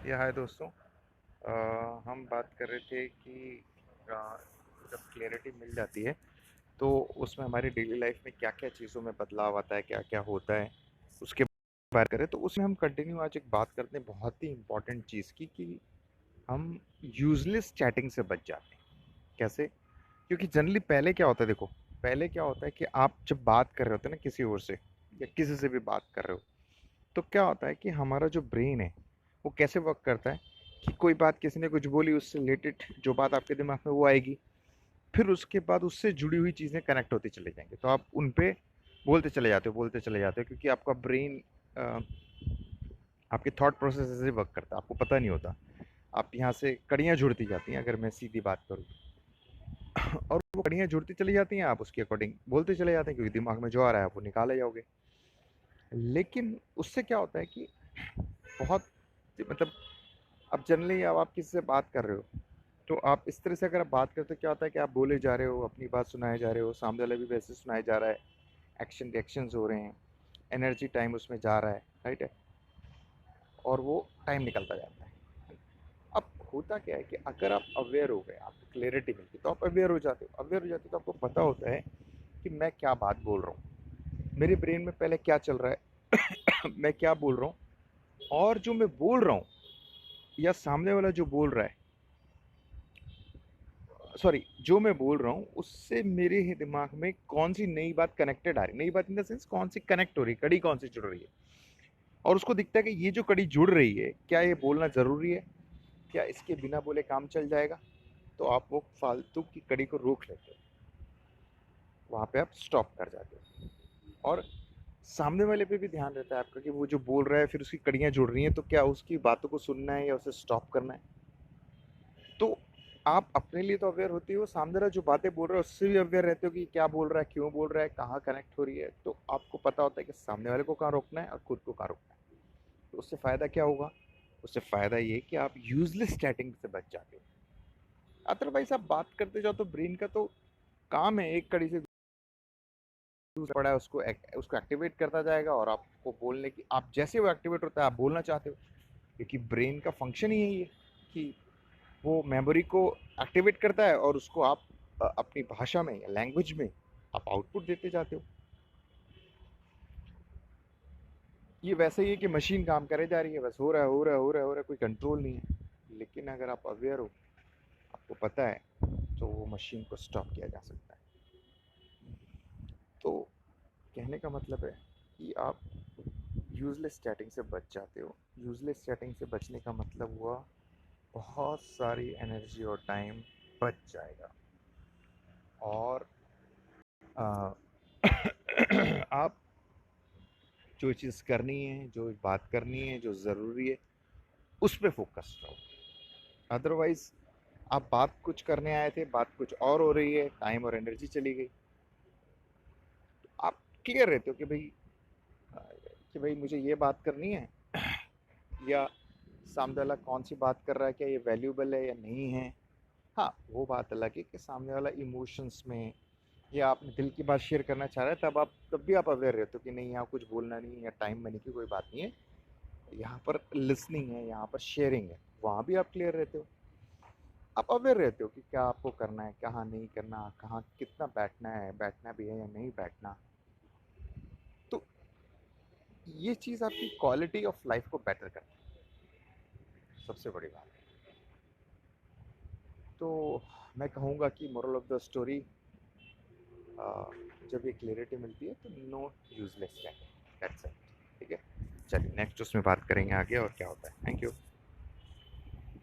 या हाय दोस्तों। हम बात कर रहे थे कि अ, जब क्लैरिटी मिल जाती है तो उसमें हमारी डेली लाइफ में क्या-क्या चीज़ों में बदलाव आता है, क्या-क्या होता है, उसके बात करें तो उसमें हम कंटिन्यू आज एक बात करते हैं बहुत ही इम्पोर्टेंट चीज़ की कि हम यूज़लेस चैटिंग से बच जाते हैं। कैसे? क्योंकि जनरली पहले क्या होता है देखो, पहले क्या होता है कि आप जब बात कर रहे होते हैं ना किसी और से या किसी से भी बात कर रहे हो, तो क्या होता है कि हमारा जो ब्रेन है वो कैसे वर्क करता है कि कोई बात किसी ने कुछ बोली उससे रिलेटेड जो बात आपके दिमाग में वो आएगी, फिर उसके बाद उससे जुड़ी हुई चीज़ें कनेक्ट होती चली जाएंगी, तो आप उन पे बोलते चले जाते हो क्योंकि आपका ब्रेन आपके थॉट प्रोसेस ऐसे वर्क करता है, आपको पता नहीं होता। आप यहाँ से कड़ियाँ जुड़ती जाती हैं, अगर मैं सीधी बात करूँ और वो कड़ियाँ जुड़ती चली जाती हैं, आप उसके अकॉर्डिंग बोलते चले जाते हैं क्योंकि दिमाग में जो आ रहा है आप वो निकाले जाओगे। लेकिन उससे क्या होता है कि बहुत मतलब अब जनरली अब आप किसी से बात कर रहे हो तो आप इस तरह से अगर आप बात करते हो क्या होता है कि आप बोले जा रहे हो, अपनी बात सुनाए जा रहे हो, सामने वाला भी वैसे सुनाए जा रहा है, एक्शन रिएक्शंस हो रहे हैं, एनर्जी टाइम उसमें जा रहा है, राइट है, और वो टाइम निकलता जाता है। अब होता क्या है कि अगर आप अवेयर हो गए, आपको क्लैरिटी मिलती तो आप अवेयर हो जाते हो तो आपको पता होता है कि मैं क्या बात बोल रहा हूँ, मेरे ब्रेन में पहले क्या चल रहा है मैं क्या बोल रहा हूँ, और जो मैं बोल रहा हूँ या सामने वाला जो बोल रहा है, सॉरी, जो मैं बोल रहा हूँ उससे मेरे ही दिमाग में कौन सी नई बात कनेक्टेड आ रही है, नई बात इन द सेंस कौन सी कनेक्ट हो रही है, कड़ी कौन सी जुड़ रही है, और उसको दिखता है कि ये जो कड़ी जुड़ रही है क्या ये बोलना ज़रूरी है, क्या इसके बिना बोले काम चल जाएगा, तो आप वो फालतू की कड़ी को रोक लेते हो, वहाँ पे आप स्टॉप कर जाते हो। और सामने वाले पे भी ध्यान रहता है आपका कि वो जो बोल रहा है फिर उसकी कड़ियाँ जुड़ रही हैं, तो क्या उसकी बातों को सुनना है या उसे स्टॉप करना है। तो आप अपने लिए तो अवेयर होते हो, सामने वाला जो बातें बोल रहा है उससे भी अवेयर रहते हो कि क्या बोल रहा है, क्यों बोल रहा है, कहाँ कनेक्ट हो रही है, तो आपको पता होता है कि सामने वाले को कहाँ रोकना है और खुद को कहाँ रोकना है। तो उससे फ़ायदा क्या होगा? उससे फ़ायदा ये कि आप यूज़लेस चैटिंग से बच जाते हो। अदरवाइज़ आप बात करते जाओ तो ब्रेन का तो काम है एक कड़ी से दूसरा पड़ा है उसको उसको एक्टिवेट करता जाएगा, और आपको बोलने की, आप जैसे वो एक्टिवेट होता है आप बोलना चाहते हो, क्योंकि ब्रेन का फंक्शन ही यही है कि वो मेमोरी को एक्टिवेट करता है और उसको आप अपनी भाषा में या लैंग्वेज में आप आउटपुट देते जाते हो। ये वैसे ही है कि मशीन काम करे जा रही है, बस हो रहा है हो रहा है हो रहा है हो रहा है, कोई कंट्रोल नहीं है। लेकिन अगर आप अवेयर हो, आपको पता है, तो वो मशीन को स्टॉप किया जा सकता है। तो कहने का मतलब है कि आप यूज़लेस चैटिंग से बच जाते हो। यूज़लेस चैटिंग से बचने का मतलब हुआ बहुत सारी एनर्जी और टाइम बच जाएगा, और आ, आप जो चीज़ करनी है, जो बात करनी है, जो ज़रूरी है, उस पे फोकस रहो। अदरवाइज आप बात कुछ करने आए थे, बात कुछ और हो रही है, टाइम और एनर्जी चली गई। आप क्लियर रहते हो कि भाई मुझे ये बात करनी है, या सामने वाला कौन सी बात कर रहा है, क्या ये वैल्यूबल है या नहीं है। हाँ, वो बात अलग है कि सामने वाला इमोशंस में या आपने दिल की बात शेयर करना चाह रहा है, तब भी आप अवेयर रहते हो कि नहीं, यहाँ कुछ बोलना नहीं है या टाइम मैंने की कोई बात नहीं है, यहाँ पर लिसनिंग है, यहाँ पर शेयरिंग है, वहाँ भी आप क्लियर रहते हो। आप अवेयर रहते हो कि क्या आपको करना है, कहाँ नहीं करना, कहाँ कितना बैठना है, बैठना भी है या नहीं बैठना। तो ये चीज़ आपकी क्वालिटी ऑफ लाइफ को बेटर करती है, सबसे बड़ी बात। तो मैं कहूँगा कि मोरल ऑफ द स्टोरी, जब ये क्लियरिटी मिलती है तो no useless chatting, that's it. ठीक है, चलिए नेक्स्ट उसमें बात करेंगे आगे और क्या होता है। Thank you.